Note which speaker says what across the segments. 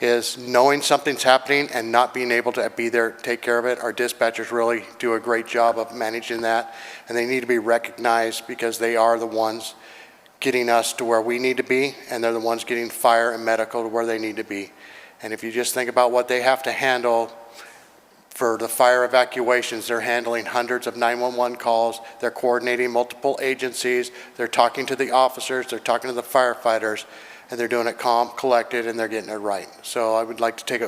Speaker 1: is knowing something's happening and not being able to be there to take care of it. Our dispatchers really do a great job of managing that, and they need to be recognized because they are the ones getting us to where we need to be, and they're the ones getting fire and medical to where they need to be. And if you just think about what they have to handle for the fire evacuations, they're handling hundreds of 911 calls, they're coordinating multiple agencies, they're talking to the officers, they're talking to the firefighters, and they're doing it calm, collected, and they're getting it right. So I would like to take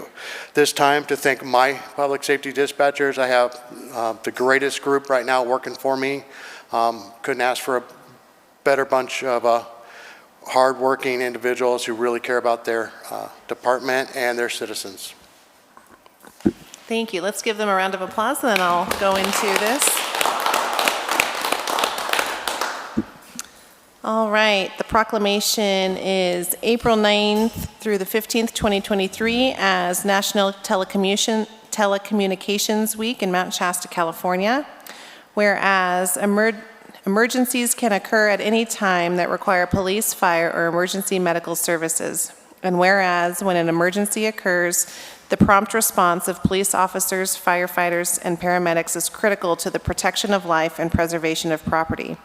Speaker 1: this time to thank my public safety dispatchers. I have the greatest group right now working for me. Couldn't ask for a better bunch of hard-working individuals who really care about their department and their citizens.
Speaker 2: Thank you. Let's give them a round of applause, and then I'll go into this. All right. The proclamation is April 9th through the 15th, 2023, as National Telecommunications Week in Mount Shasta, California. Whereas emergencies can occur at any time that require police, fire, or emergency medical services. And whereas when an emergency occurs, the prompt response of police officers, firefighters, and paramedics is critical to the protection of life and preservation of property.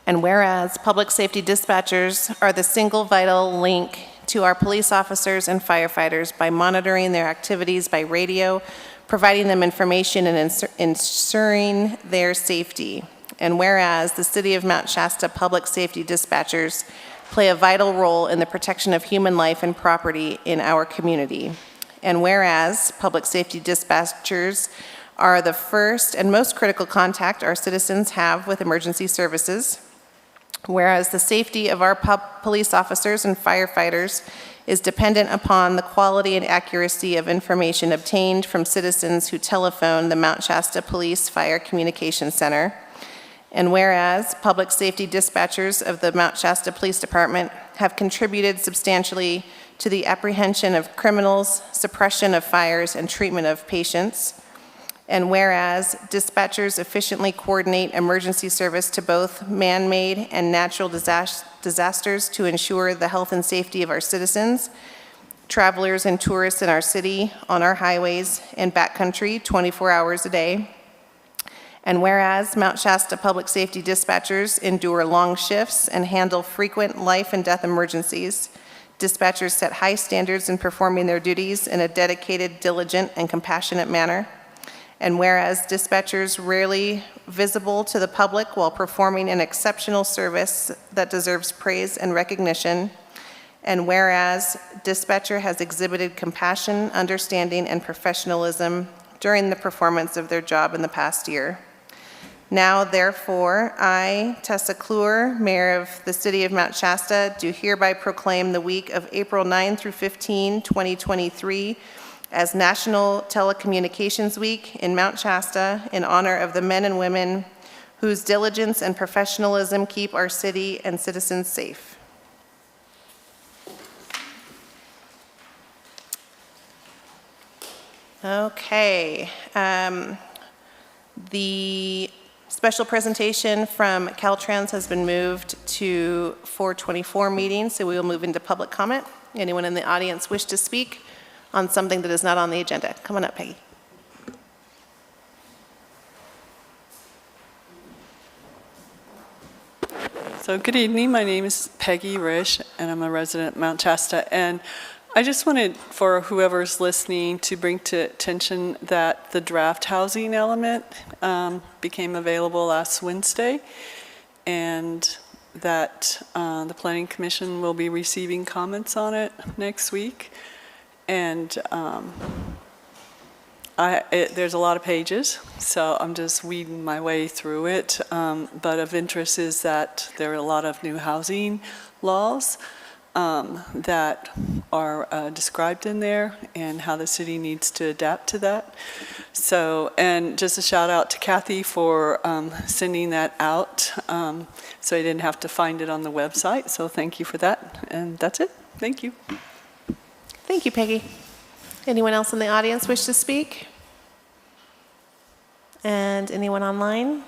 Speaker 2: And whereas public safety dispatchers are the single vital link to our police officers and firefighters by monitoring their activities by radio, providing them information, and ensuring their safety. And whereas the City of Mount Shasta public safety dispatchers play a vital role in the protection of human life and property in our community. And whereas public safety dispatchers are the first and most critical contact our citizens have with emergency services, whereas the safety of our police officers and firefighters is dependent upon the quality and accuracy of information obtained from citizens who telephone the Mount Shasta Police Fire Communication Center, and whereas public safety dispatchers of the Mount Shasta Police Department have contributed substantially to the apprehension of criminals, suppression of fires, and treatment of patients, and whereas dispatchers efficiently coordinate emergency service to both man-made and natural disasters to ensure the health and safety of our citizens, travelers and tourists in our city, on our highways, and backcountry 24 hours a day. And whereas Mount Shasta public safety dispatchers endure long shifts and handle frequent life and death emergencies, dispatchers set high standards in performing their duties in a dedicated, diligent, and compassionate manner. And whereas dispatchers rarely visible to the public while performing an exceptional service that deserves praise and recognition. And whereas dispatcher has exhibited compassion, understanding, and professionalism during the performance of their job in the past year. Now, therefore, I, Tessa Kluwer, Mayor of the City of Mount Shasta, do hereby proclaim the week of April 9 through 15, 2023, as National Telecommunications Week in Mount Shasta in honor of the men and women whose diligence and professionalism keep our city and citizens safe. Okay. The special presentation from Caltrans has been moved to 424 meeting, so we will move into public comment. Anyone in the audience wish to speak on something that is not on the agenda? Come on up, Peggy.
Speaker 3: So good evening, my name is Peggy Risch, and I'm a resident of Mount Shasta. And I just wanted for whoever's listening to bring to attention that the draft housing element became available last Wednesday, and that the Planning Commission will be receiving comments on it next week. And there's a lot of pages, so I'm just weeding my way through it. But of interest is that there are a lot of new housing laws that are described in there and how the city needs to adapt to that. So, and just a shout out to Kathy for sending that out so I didn't have to find it on the website. So thank you for that. And that's it. Thank you.
Speaker 2: Thank you, Peggy. Anyone else in the audience wish to speak? And anyone online?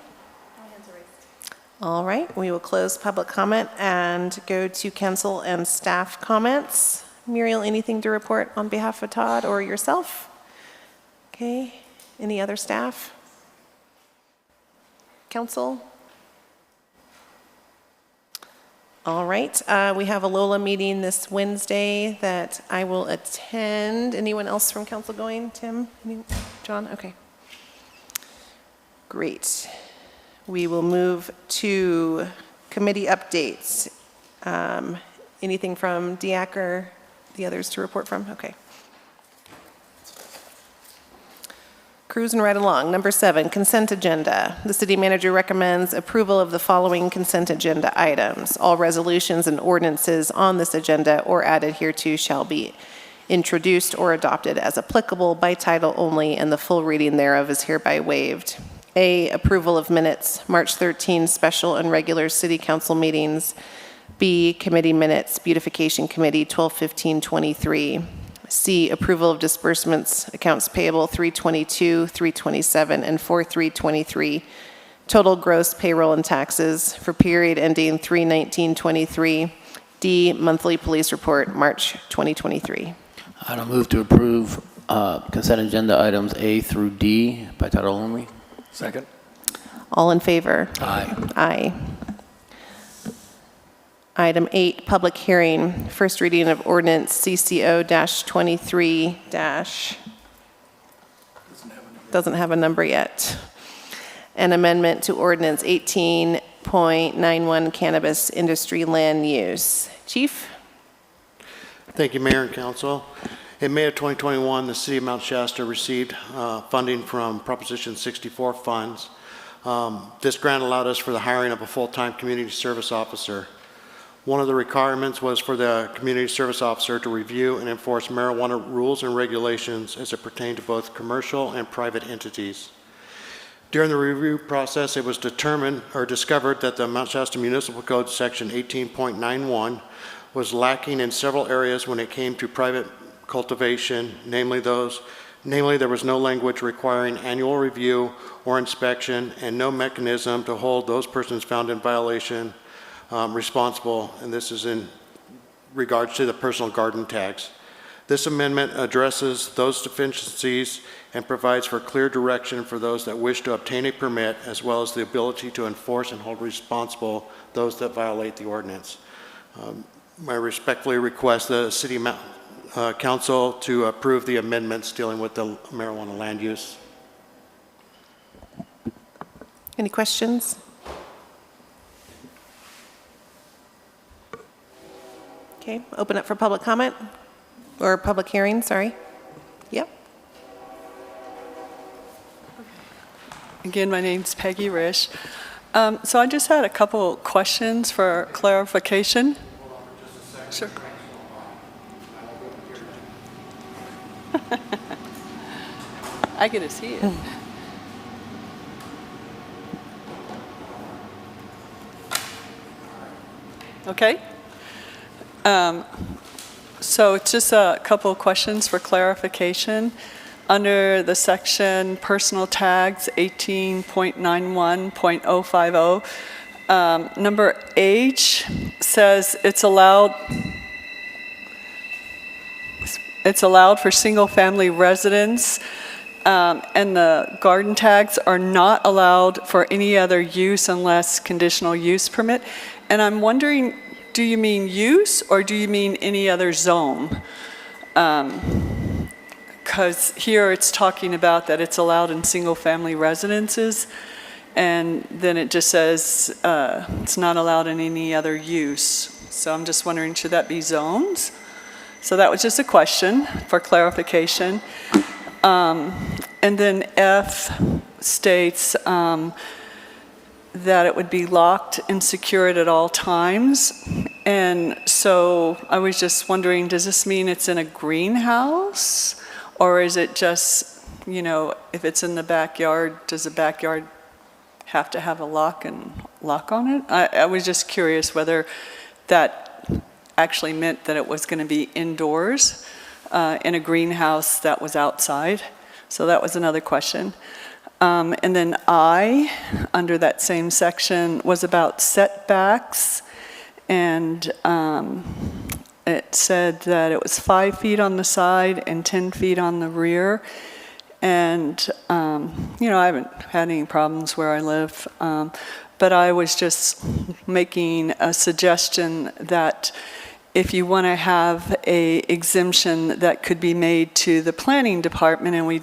Speaker 2: All right, we will close public comment and go to council and staff comments. Muriel, anything to report on behalf of Todd or yourself? Okay, any other staff? Council? All right, we have a LOLA meeting this Wednesday that I will attend. Anyone else from council going? Tim? John? Okay. Great. We will move to committee updates. Anything from DIAC or the others to report from? Okay. Cruising right along. Number 7, consent agenda. The city manager recommends approval of the following consent agenda items. All resolutions and ordinances on this agenda or added hereto shall be introduced or adopted as applicable by title only, and the full reading thereof is hereby waived. A, approval of minutes, March 13 special and regular city council meetings. B, committee minutes, beautification committee 12/15/23. C, approval of disbursements, accounts payable 3/22, 3/27, and 4/3/23. Total gross payroll and taxes for period ending 3/19/23. D, monthly police report, March 2023.
Speaker 4: I don't move to approve consent agenda items A through D by title only.
Speaker 5: Second.
Speaker 2: All in favor?
Speaker 4: Aye.
Speaker 2: Aye. Item 8, public hearing, first reading of ordinance CCO-23- doesn't have a number yet. An amendment to ordinance 18.91 cannabis industry land use. Chief?
Speaker 1: Thank you, Mayor and Council. In May of 2021, the City of Mount Shasta received funding from Proposition 64 funds. This grant allowed us for the hiring of a full-time community service officer. One of the requirements was for the community service officer to review and enforce marijuana rules and regulations as it pertained to both commercial and private entities. During the review process, it was discovered that the Mount Shasta Municipal Code Section 18.91 was lacking in several areas when it came to private cultivation, namely there was no language requiring annual review or inspection and no mechanism to hold those persons found in violation responsible, and this is in regards to the personal garden tags. This amendment addresses those deficiencies and provides for clear direction for those that wish to obtain a permit, as well as the ability to enforce and hold responsible those that violate the ordinance. I respectfully request the City Council to approve the amendments dealing with the marijuana land use.
Speaker 2: Any questions? Okay, open up for public comment, or public hearing, sorry. Yep.
Speaker 3: Again, my name's Peggy Risch. So I just had a couple questions for clarification. Sure. I get to see it. Okay. So it's just a couple of questions for clarification. Under the section personal tags 18.91.050, number H says it's allowed for single-family residents, and the garden tags are not allowed for any other use unless conditional use permit. And I'm wondering, do you mean use or do you mean any other zone? Because here it's talking about that it's allowed in single-family residences, and then it just says it's not allowed in any other use. So I'm just wondering, should that be zones? So that was just a question for clarification. And then F states that it would be locked and secured at all times. And so I was just wondering, does this mean it's in a greenhouse? Or is it just, you know, if it's in the backyard, does the backyard have to have a lock on it? I was just curious whether that actually meant that it was going to be indoors in a greenhouse that was outside. So that was another question. And then I, under that same section, was about setbacks, and it said that it was 5 feet on the side and 10 feet on the rear. And, I haven't had any problems where I live, but I was just making a suggestion that if you want to have a exemption that could be made to the planning department, and we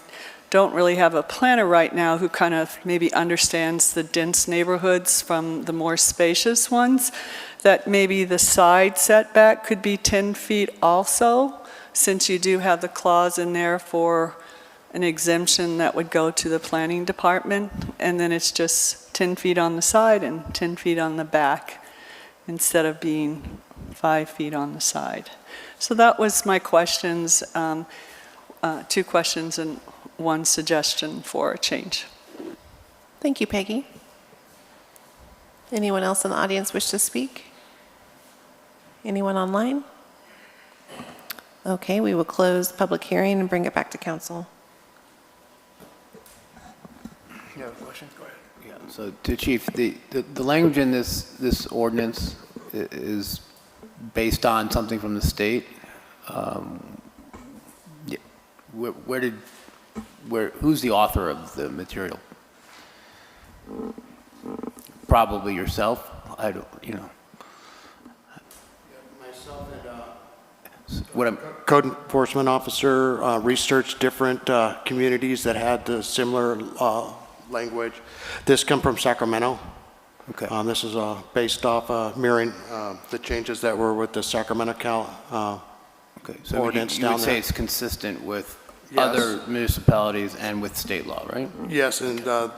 Speaker 3: don't really have a planner right now who kind of maybe understands the dense neighborhoods from the more spacious ones, that maybe the side setback could be 10 feet also, since you do have the clause in there for an exemption that would go to the planning department, and then it's just 10 feet on the side and 10 feet on the back, instead of being 5 feet on the side. So that was my questions, 2 questions and 1 suggestion for a change.
Speaker 2: Thank you, Peggy. Anyone else in the audience wish to speak? Anyone online? Okay, we will close the public hearing and bring it back to council.
Speaker 4: You have a question? Go ahead. Yeah, so to Chief, the language in this ordinance is based on something from the state. Who's the author of the material? Probably yourself. I don't,
Speaker 1: Myself and
Speaker 4: What I'm,
Speaker 1: code enforcement officer researched different communities that had the similar language. This come from Sacramento.
Speaker 4: okay.
Speaker 1: This is based off mirroring the changes that were with the Sacramento
Speaker 4: Okay, so
Speaker 1: ordinance
Speaker 4: you would
Speaker 1: down
Speaker 4: say
Speaker 1: there.
Speaker 4: it's consistent with
Speaker 1: Yes.
Speaker 4: other municipalities and with state law, right?
Speaker 1: Yes, and to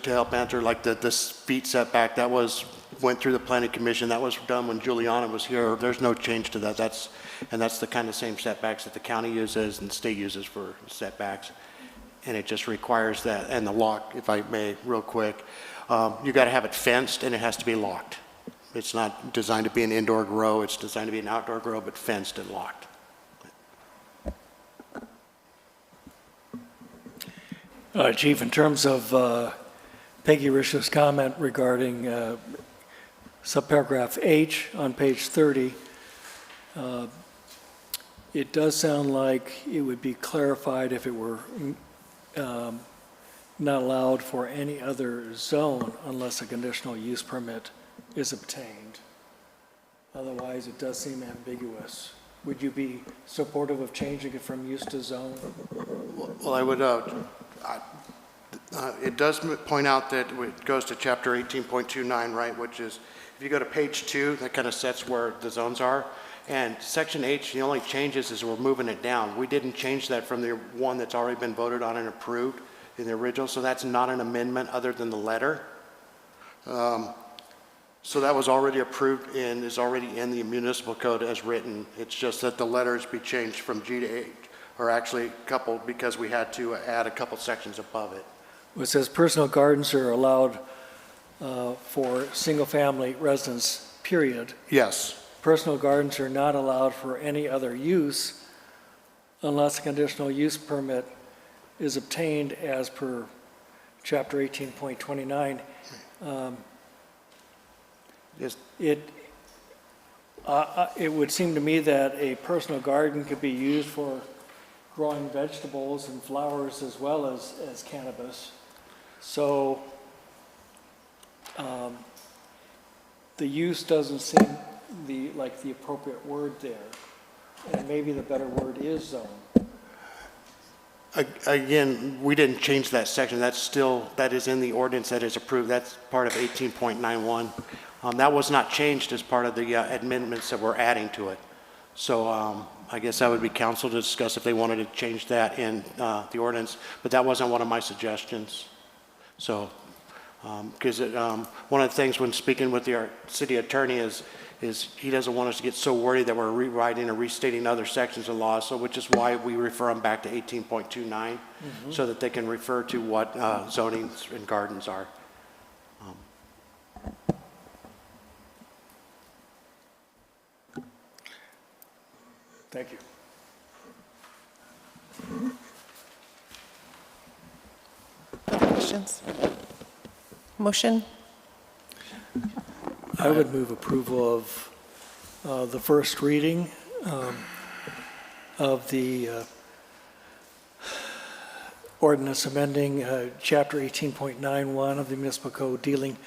Speaker 1: help answer, like this feet setback, that went through the planning commission. That was done when Juliana was here. There's no change to that. That's the kind of same setbacks that the county uses and the state uses for setbacks. And it just requires that, and the lock, if I may, real quick, you got to have it fenced and it has to be locked. It's not designed to be an indoor grow. It's designed to be an outdoor grow, but fenced and locked.
Speaker 5: Chief, in terms of Peggy Rish's comment regarding subparagraph H on page 30, it does sound like it would be clarified if it were not allowed for any other zone unless a conditional use permit is obtained. Otherwise, it does seem ambiguous. Would you be supportive of changing it from use to zone?
Speaker 1: Well, I would, it does point out that it goes to chapter 18.29, right, which is, if you go to page 2, that kind of sets where the zones are. And section H, the only changes is we're moving it down. We didn't change that from the one that's already been voted on and approved in the original, so that's not an amendment other than the letter. So that was already approved and is already in the municipal code as written. It's just that the letters be changed from G to H, or actually coupled because we had to add a couple sections above it.
Speaker 5: It says personal gardens are allowed for single-family residence, period.
Speaker 1: Yes.
Speaker 5: Personal gardens are not allowed for any other use unless a conditional use permit is obtained as per chapter 18.29.
Speaker 1: Yes.
Speaker 5: It would seem to me that a personal garden could be used for growing vegetables and flowers as well as cannabis. So the use doesn't seem like the appropriate word there. And maybe the better word is zone.
Speaker 1: Again, we didn't change that section. That is in the ordinance that is approved. That's part of 18.91. That was not changed as part of the amendments that we're adding to it. So I guess that would be council to discuss if they wanted to change that in the ordinance, but that wasn't one of my suggestions. So, because one of the things when speaking with our city attorney is he doesn't want us to get so worried that we're rewriting or restating other sections of law, so which is why we refer them back to 18.29, so that they can refer to what zoning and gardens are.
Speaker 5: Thank you.
Speaker 2: Other questions? Motion?
Speaker 5: I would move approval of the first reading of the ordinance amending Chapter 18.91 of the Municipal Code dealing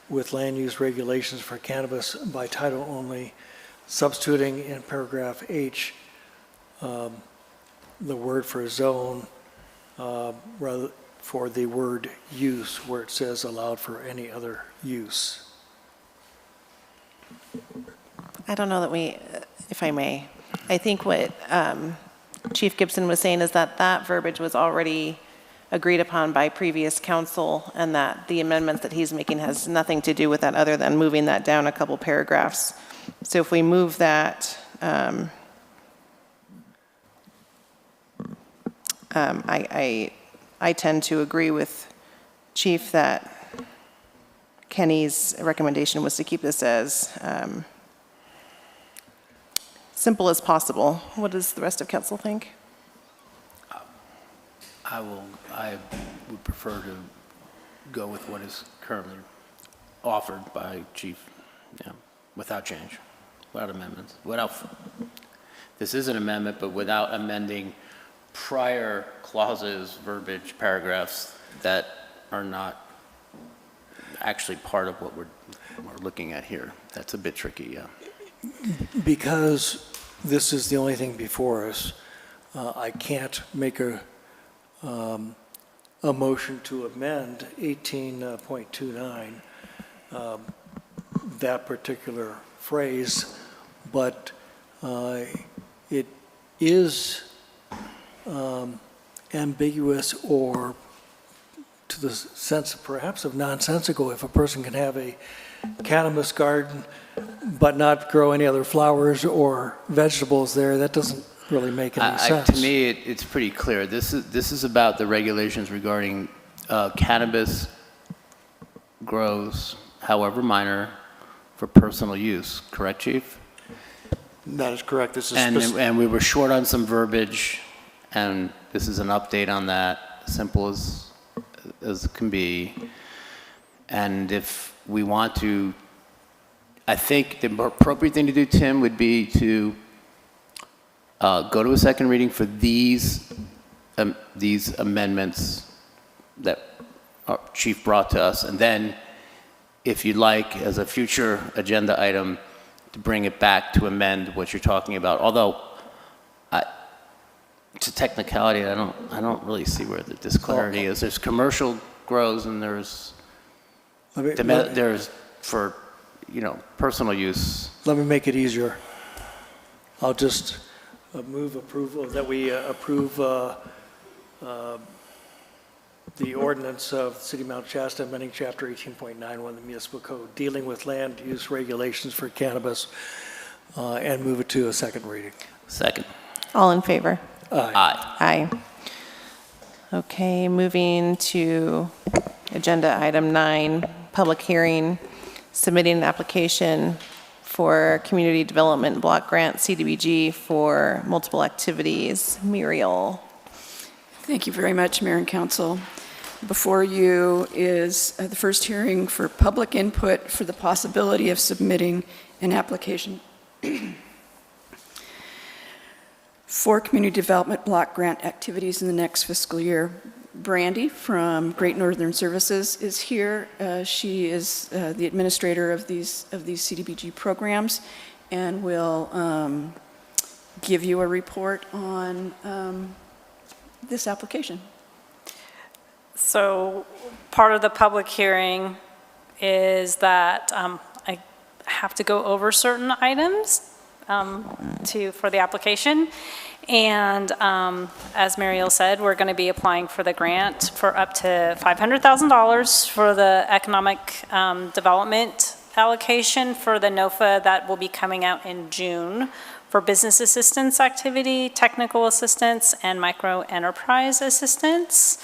Speaker 5: with land use regulations for cannabis by title only, substituting in paragraph H the word for zone rather for the word use, where it says allowed for any other use.
Speaker 2: I don't know that we, if I may, I think what Chief Gibson was saying is that that verbiage was already agreed upon by previous council, and that the amendments that he's making has nothing to do with that other than moving that down a couple paragraphs. So if we move that, I tend to agree with Chief that Kenny's recommendation was to keep this as simple as possible. What does the rest of council think?
Speaker 4: I would prefer to go with what is currently offered by Chief, without change, without amendments, this is an amendment, but without amending prior clauses, verbiage, paragraphs that are not actually part of what we're looking at here. That's a bit tricky, yeah.
Speaker 5: Because this is the only thing before us, I can't make a motion to amend 18.29, that particular phrase, but it is ambiguous, or to the sense perhaps of nonsensical. If a person can have a cannabis garden but not grow any other flowers or vegetables there, that doesn't really make any sense.
Speaker 4: To me, it's pretty clear. This is about the regulations regarding cannabis grows, however minor, for personal use. Correct, Chief?
Speaker 1: That is correct. This is
Speaker 4: And we were short on some verbiage, and this is an update on that, simple as it can be. And if we want to, I think the more appropriate thing to do, Tim, would be to go to a second reading for these amendments that our Chief brought to us, and then, if you'd like, as a future agenda item, to bring it back to amend what you're talking about. Although, it's a technicality. I don't really see where the disclarity is. There's commercial grows, and there's for personal use.
Speaker 5: Let me make it easier. I'll just move approval, that we approve the ordinance of the City of Mount Shasta amending Chapter 18.91 of the Municipal Code dealing with land use regulations for cannabis, and move it to a second reading.
Speaker 4: Second.
Speaker 2: All in favor?
Speaker 5: Aye.
Speaker 4: Aye.
Speaker 2: Aye. Okay, moving to agenda item 9, public hearing, submitting an application for Community Development Block Grant, CDBG, for multiple activities. Muriel.
Speaker 6: Thank you very much, Mayor and Council. Before you is the first hearing for public input for the possibility of submitting an application for community development block grant activities in the next fiscal year. Brandy from Great Northern Services is here. She is the administrator of these CDBG programs, and will give you a report on this application.
Speaker 7: So part of the public hearing is that I have to go over certain items for the application. And as Mariel said, we're going to be applying for the grant for up to $500,000 for the economic development allocation for the NOFA that will be coming out in June for business assistance activity, technical assistance, and micro enterprise assistance.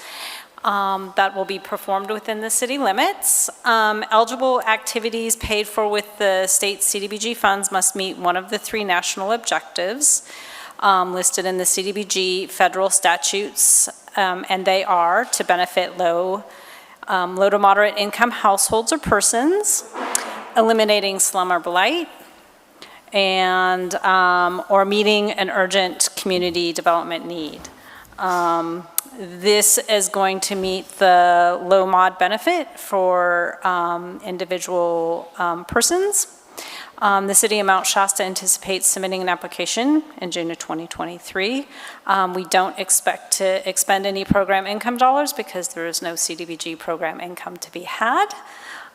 Speaker 7: That will be performed within the city limits. Eligible activities paid for with the state CDBG funds must meet one of the 3 national objectives listed in the CDBG federal statutes, and they are to benefit low to moderate income households or persons, eliminating slum or blight, and, or meeting an urgent community development need. This is going to meet the low mod benefit for individual persons. The city of Mount Shasta anticipates submitting an application in June of 2023. We don't expect to expend any program income dollars because there is no CDBG program income to be had.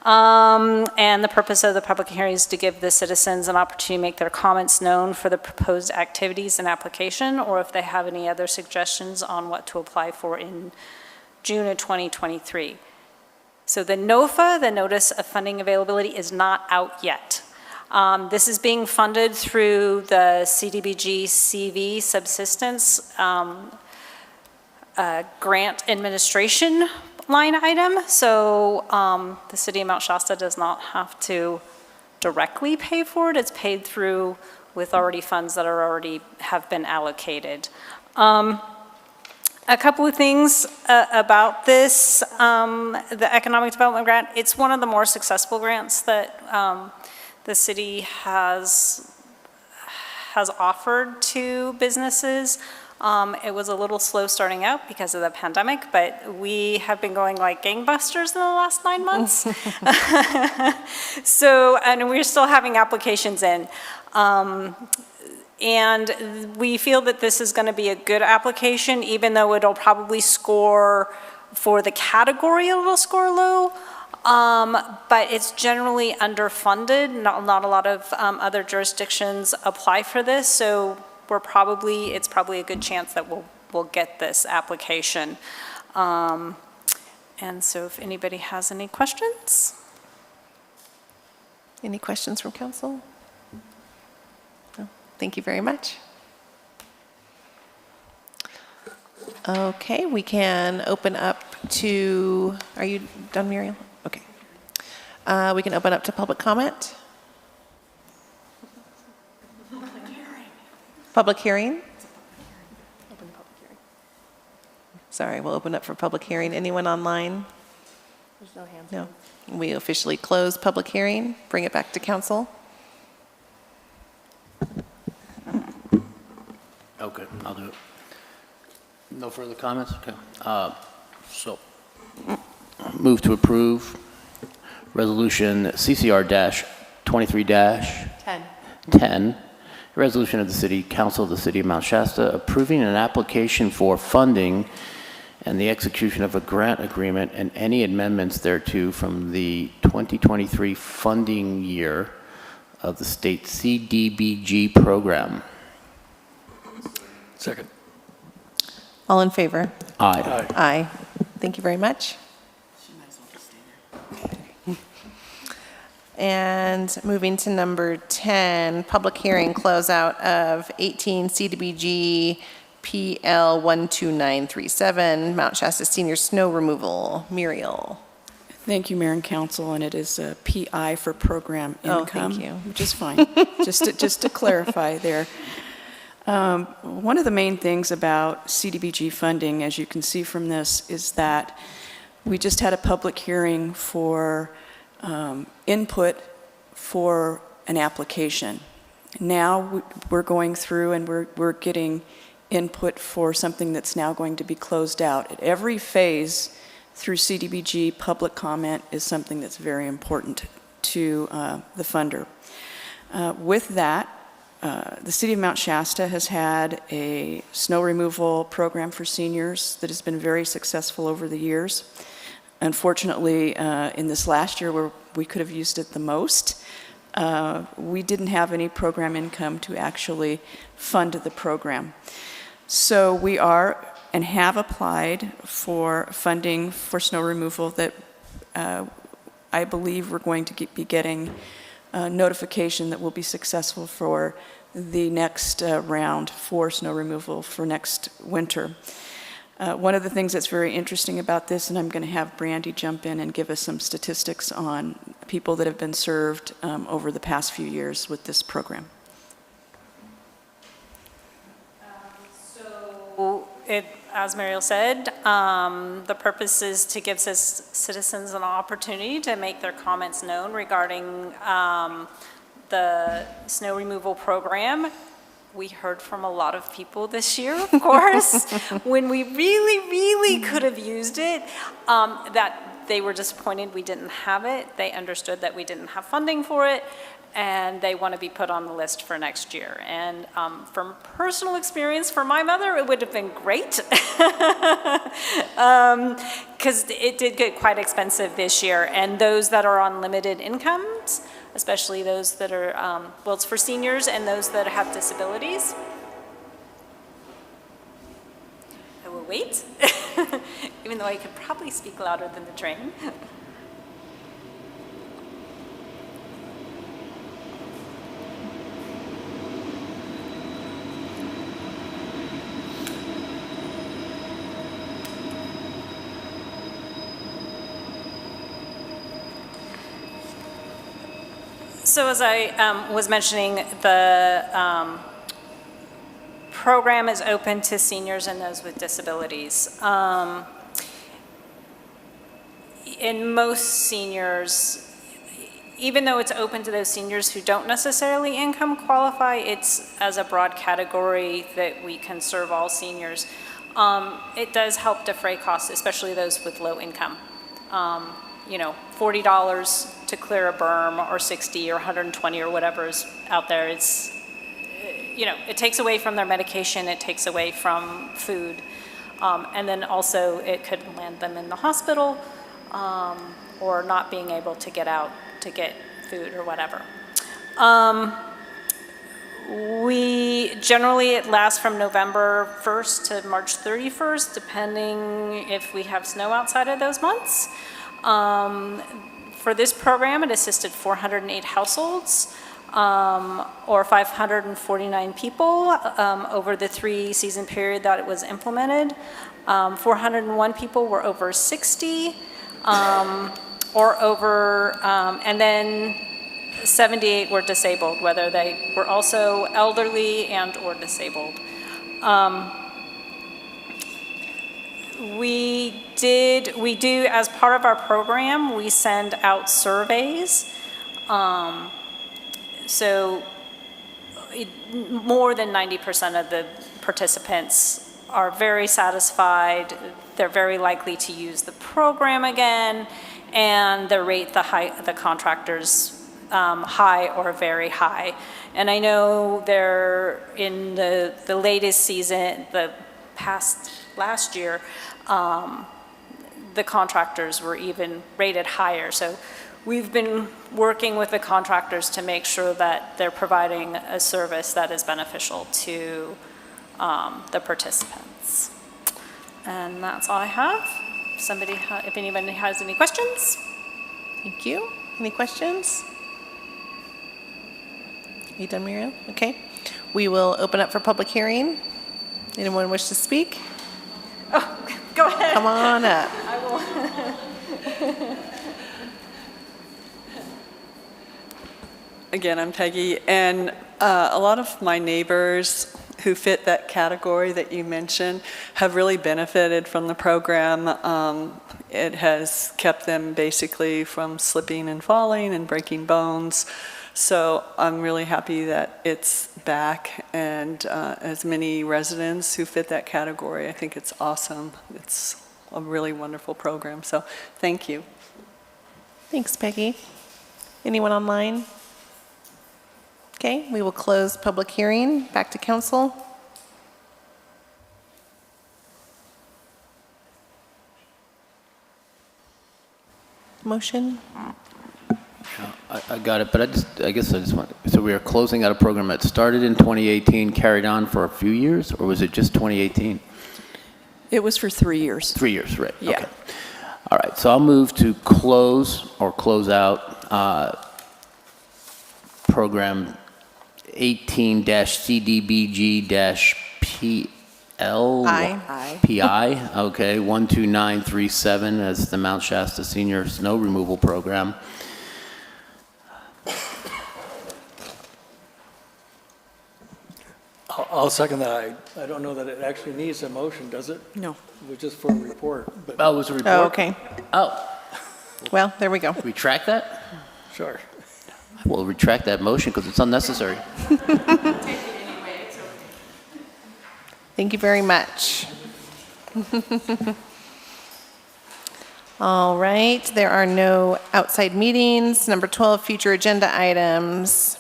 Speaker 7: And the purpose of the public hearing is to give the citizens an opportunity to make their comments known for the proposed activities and application, or if they have any other suggestions on what to apply for in June of 2023. So the NOFA, the Notice of Funding Availability, is not out yet. This is being funded through the CDBG CV subsistence grant administration line item. So the city of Mount Shasta does not have to directly pay for it. It's paid through with already funds that are already have been allocated. A couple of things about this, the Economic Development Grant. It's one of the more successful grants that the city has offered to businesses. It was a little slow starting out because of the pandemic, but we have been going like gangbusters in the last 9 months. So, and we're still having applications in. And we feel that this is going to be a good application, even though it'll probably score for the category, it'll score low. But it's generally underfunded. Not a lot of other jurisdictions apply for this, so it's probably a good chance that we'll get this application. And so if anybody has any questions?
Speaker 2: Any questions from council? No? Thank you very much. Okay, we can open up to, are you done, Muriel? Okay. We can open up to public comment. Public hearing? Sorry, we'll open up for public hearing. Anyone online?
Speaker 6: There's no hands.
Speaker 2: No. We officially close public hearing. Bring it back to council.
Speaker 4: Okay, I'll do it. No further comments? Okay. So, move to approve resolution CCR-23-10, resolution of the City Council of the City of Mount Shasta approving an application for funding and the execution of a grant agreement and any amendments thereto from the 2023 funding year of the state CDBG program.
Speaker 5: Second.
Speaker 2: All in favor?
Speaker 4: Aye.
Speaker 2: Aye. Thank you very much. And moving to number 10, public hearing closeout of 18 CDBG PL 12937, Mount Shasta Senior Snow Removal. Muriel.
Speaker 6: Thank you, Mayor and Council, and it is a PI for program
Speaker 2: Oh,
Speaker 6: income.
Speaker 2: thank you.
Speaker 6: Which is fine, just to clarify there. One of the main things about CDBG funding, as you can see from this, is that we just had a public hearing for input for an application. Now we're going through and we're getting input for something that's now going to be closed out. At every phase through CDBG, public comment is something that's very important to the funder. With that, the City of Mount Shasta has had a snow removal program for seniors that has been very successful over the years. Unfortunately, in this last year where we could have used it the most, we didn't have any program income to actually fund the program. So we are and have applied for funding for snow removal that I believe we're going to be getting notification that we'll be successful for the next round for snow removal for next winter. One of the things that's very interesting about this, and I'm going to have Brandy jump in and give us some statistics on people that have been served over the past few years with this program.
Speaker 7: So, as Muriel said, the purpose is to give citizens an opportunity to make their comments known regarding the snow removal program. We heard from a lot of people this year, of course, when we really, really could have used it, that they were disappointed we didn't have it. They understood that we didn't have funding for it, and they want to be put on the list for next year. And from personal experience, for my mother, it would have been great, because it did get quite expensive this year. And those that are on limited incomes, especially those that are, well, it's for seniors and those that have disabilities. I will wait, even though I could probably speak louder than the train. So as I was mentioning, the program is open to seniors and those with disabilities. In most seniors, even though it's open to those seniors who don't necessarily income qualify, it's as a broad category that we can serve all seniors. It does help defray costs, especially those with low income. You know, $40 to clear a berm, or $60 or $120 or whatever is out there. It's, you know, it takes away from their medication, it takes away from food, and then also it could land them in the hospital, or not being able to get out to get food or whatever. We generally, it lasts from November 1st to March 31st, depending if we have snow outside of those months. For this program, it assisted 408 households, or 549 people over the 3-season period that it was implemented. 401 people were over 60, or over, and then 78 were disabled, whether they were also elderly and or disabled. We do, as part of our program, we send out surveys. So more than 90% of the participants are very satisfied. They're very likely to use the program again, and they rate the contractors high or very high. And I know they're in the latest season, last year, the contractors were even rated higher. So we've been working with the contractors to make sure that they're providing a service that is beneficial to the participants. And that's all I have. If anybody has any questions?
Speaker 2: Thank you. Any questions? You done, Muriel? Okay. We will open up for public hearing. Anyone wish to speak?
Speaker 7: Oh, go ahead.
Speaker 2: Come on up.
Speaker 7: I will.
Speaker 3: Again, I'm Peggy, and a lot of my neighbors who fit that category that you mentioned have really benefited from the program. It has kept them basically from slipping and falling and breaking bones. So I'm really happy that it's back, and as many residents who fit that category, I think it's awesome. It's a really wonderful program, so thank you.
Speaker 2: Thanks, Peggy. Anyone online? Okay, we will close public hearing. Back to council. Motion?
Speaker 4: I got it, but I guess I just want, so we are closing out a program that started in 2018, carried on for a few years, or was it just 2018?
Speaker 6: It was for 3 years.
Speaker 4: 3 years, right?
Speaker 6: Yeah.
Speaker 4: Okay. All right, so I'll move to close out program 18-CDBG-PL. PI, okay, 12937 as the Mount Shasta Senior Snow Removal Program.
Speaker 5: I'll second that. I don't know that it actually needs a motion, does it?
Speaker 6: No.
Speaker 5: It was just for a report, but
Speaker 4: Oh, it was a report?
Speaker 2: Oh, okay.
Speaker 4: Oh,
Speaker 2: Well, there we go.
Speaker 4: retract that?
Speaker 5: sure.
Speaker 4: I will retract that motion because it's unnecessary.
Speaker 2: Thank you very much. All right, there are no outside meetings. Number 12, future agenda items.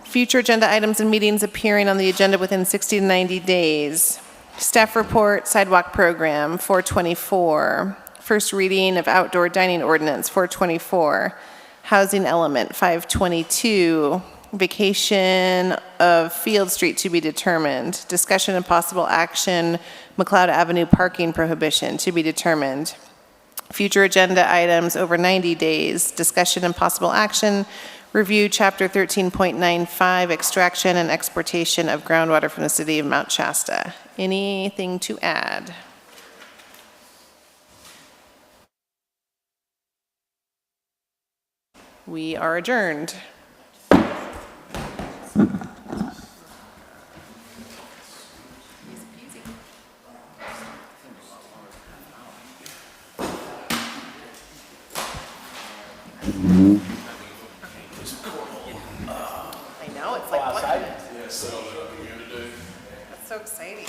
Speaker 2: Future agenda items and meetings appearing on the agenda within 60 to 90 days. Staff report, sidewalk program, 424. First reading of outdoor dining ordinance, 424. Housing element, 522. Vacation of Field Street to be determined. Discussion and possible action, McLeod Avenue parking prohibition to be determined. Future agenda items over 90 days. Discussion and possible action, review Chapter 13.95, extraction and exportation of groundwater from the city of Mount Shasta. Anything to add? We are adjourned. I know, it's like, what? That's so exciting.